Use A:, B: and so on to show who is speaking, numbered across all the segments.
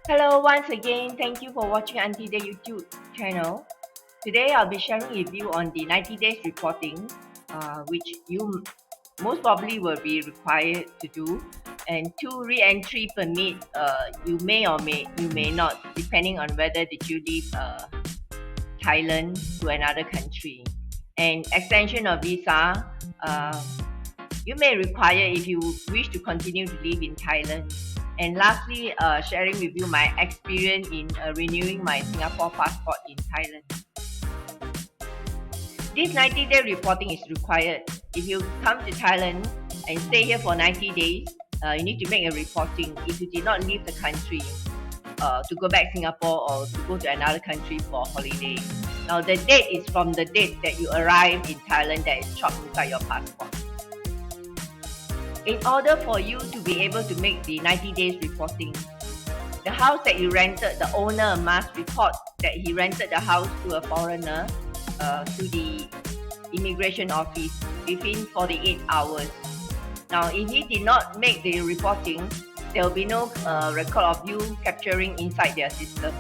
A: Hello once again, thank you for watching Auntie Day YouTube channel. Today I'll be sharing with you on the 90 days reporting, which you most probably will be required to do, and two re-entry permit. You may or may not, depending on whether did you leave Thailand to another country, and extension of visa. Uh, you may require if you wish to continue to live in Thailand. And lastly, sharing with you my experience in renewing my Singapore passport in Thailand. This 90-day reporting is required. If you come to Thailand and stay here for 90 days, you need to make a reporting if you did not leave the country to go back Singapore or to go to another country for holiday. Now the date is from the date that you arrive in Thailand that is chopped inside your passport. In order for you to be able to make the 90 days reporting, the house that you rented, the owner must report that he rented the house to a foreigner to the immigration office within 48 hours. Now, if he did not make the reporting, there will be no record of you capturing inside their system.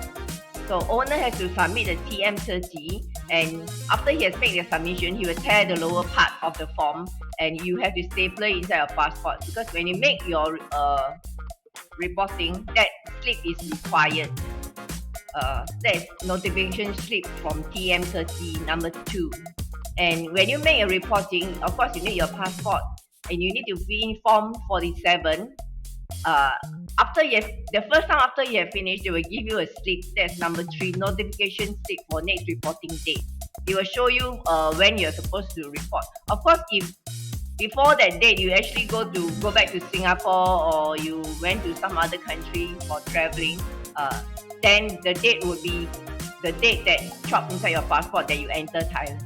A: So owner has to submit a TM30, and after he has made the submission, he will tear the lower part of the form, and you have to staple it inside your passport, because when you make your reporting, that slip is required. That is notification slip from TM30 number 2. And when you make a reporting, of course you need your passport, and you need to fill in form 47. After the first time after you have finished, they will give you a slip. That's number 3, notification slip for next reporting date. It will show you when you're supposed to report. Of course, if before that date you actually go back to Singapore, or you went to some other country for traveling, then the date would be the date that chopped inside your passport that you enter Thailand.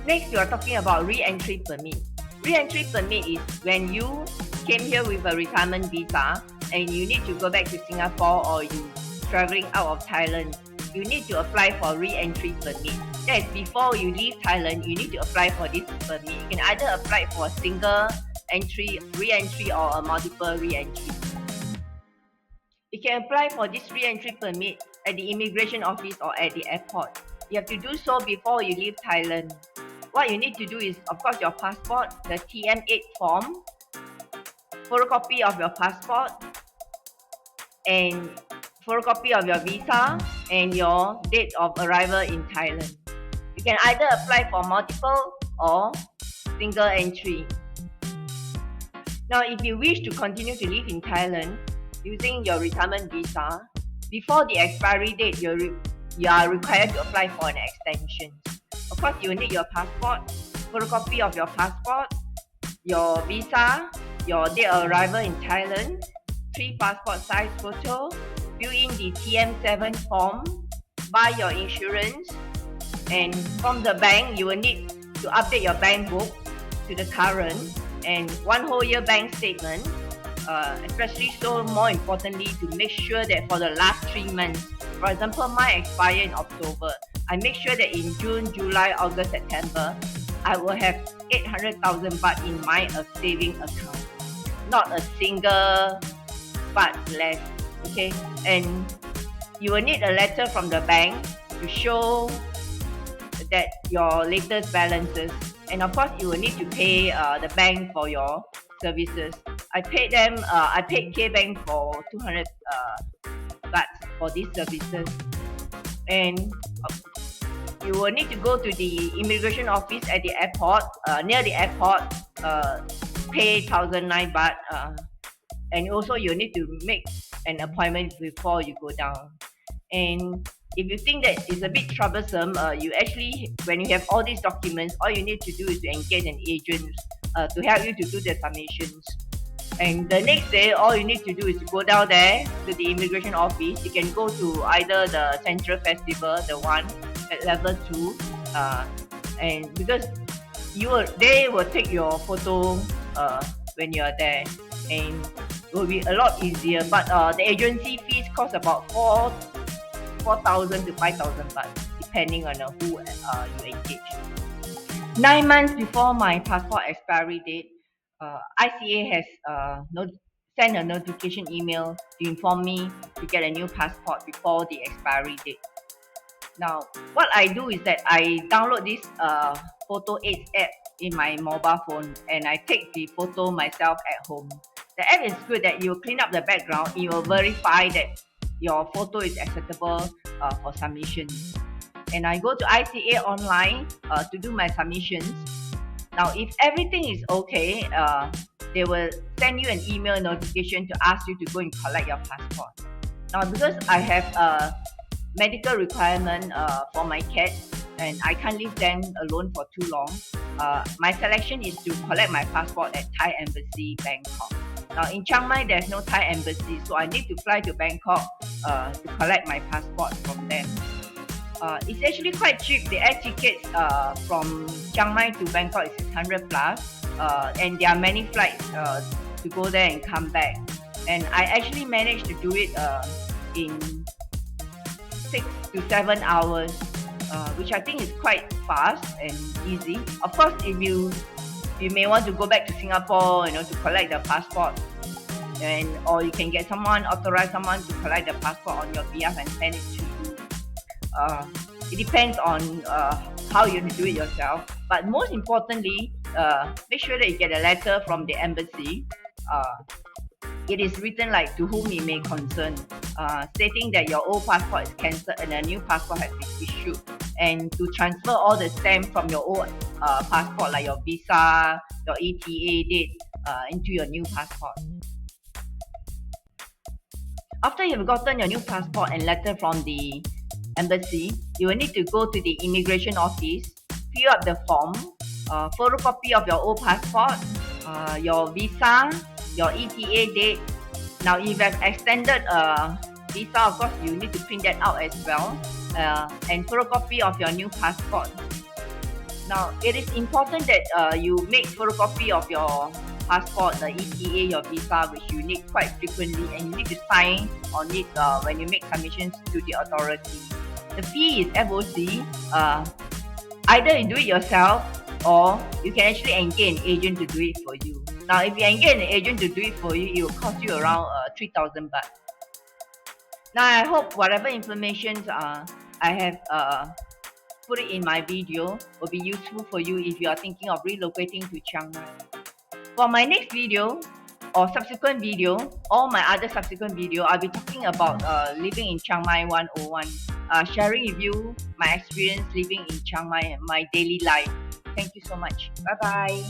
A: Next, you are talking about re-entry permit. Re-entry permit is when you came here with a retirement visa and you need to go back to Singapore, or you traveling out of Thailand, you need to apply for re-entry permit. That is before you leave Thailand, you need to apply for this permit. You can either apply for a single entry re-entry or a multiple re-entry. You can apply for this re-entry permit at the immigration office or at the airport. You have to do so before you leave Thailand. What you need to do is, of course, your passport, the TM8 form, photocopy of your passport, and photocopy of your visa, and your date of arrival in Thailand. You can either apply for multiple or single entry. Now, if you wish to continue to live in Thailand using your retirement visa, before the expiry date, you are required to apply for an extension. Of course, you will need your passport, photocopy of your passport, your visa, your date of arrival in Thailand, 3 passport size photo, fill in the TM7 form, buy your insurance, and from the bank, you will need to update your bank book to the current, and 1 whole year bank statement, especially so more importantly to make sure that for the last 3 months, for example, mine expire in October, I make sure that in June, July, August, September, I will have 800,000 baht in my saving account, not a single baht less. Okay, and you will need a letter from the bank to show that your latest balances, and of course you will need to pay the bank for your services. I paid K-Bank for 200 baht for these services, and you will need to go to the immigration office at the airport, near the airport, pay 1,009 baht, and also you need to make an appointment before you go down. And if you think that it's a bit troublesome, you actually, when you have all these documents, all you need to do is to engage an agent to help you to do the submissions. And the next day, all you need to do is to go down there to the immigration office. You can go to either the Central Festival, the one at level 2, and because they will take your photo when you are there, and it will be a lot easier. But the agency fees cost about 4,000 to 5,000 baht, depending on who you engage. 9 months before my passport expiry date, ICA has send a notification email to inform me to get a new passport before the expiry date. Now, what I do is that I download this Photo 8 app in my mobile phone and I take the photo myself at home. The app is good that you clean up the background, it will verify that your photo is acceptable for submission. And I go to ICA online to do my submissions. Now, if everything is okay, they will send you an email notification to ask you to go and collect your passport. Now, because I have a medical requirement for my cat and I can't leave them alone for too long, my selection is to collect my passport at Thai Embassy, Bangkok. Now, in Chiang Mai, there's no Thai embassy, so I need to fly to Bangkok to collect my passport from them. It's actually quite cheap. The air tickets from Chiang Mai to Bangkok is 600 plus, and there are many flights to go there and come back. And I actually managed to do it in 6 to 7 hours, which I think is quite fast and easy. Of course, if you may want to go back to Singapore, to collect the passport, or you can get authorize someone to collect the passport on your behalf and send it to you. It depends on how you do it yourself. But most importantly, make sure that you get a letter from the embassy. It is written like to whom it may concern, stating that your old passport is cancelled and a new passport has been issued, and to transfer all the stamps from your old passport, like your visa, your ETA date, into your new passport. After you've gotten your new passport and letter from the embassy, you will need to go to the immigration office, fill up the form, photocopy of your old passport, your visa, your ETA date. Now, if you have extended visa, of course, you need to print that out as well, and photocopy of your new passport. Now, it is important that you make photocopy of your passport, the ETA, your visa, which you need quite frequently, and you need to sign on it when you make submissions to the authority. The fee is FOC. Either you do it yourself or you can actually engage an agent to do it for you. Now, if you engage an agent to do it for you, it will cost you around 3,000 baht. Now, I hope whatever information I have put it in my video will be useful for you if you are thinking of relocating to Chiang Mai. For my next video or subsequent video, all my other subsequent video, I'll be talking about living in Chiang Mai 101, sharing with you my experience living in Chiang Mai and my daily life. Thank you so much. Bye-bye.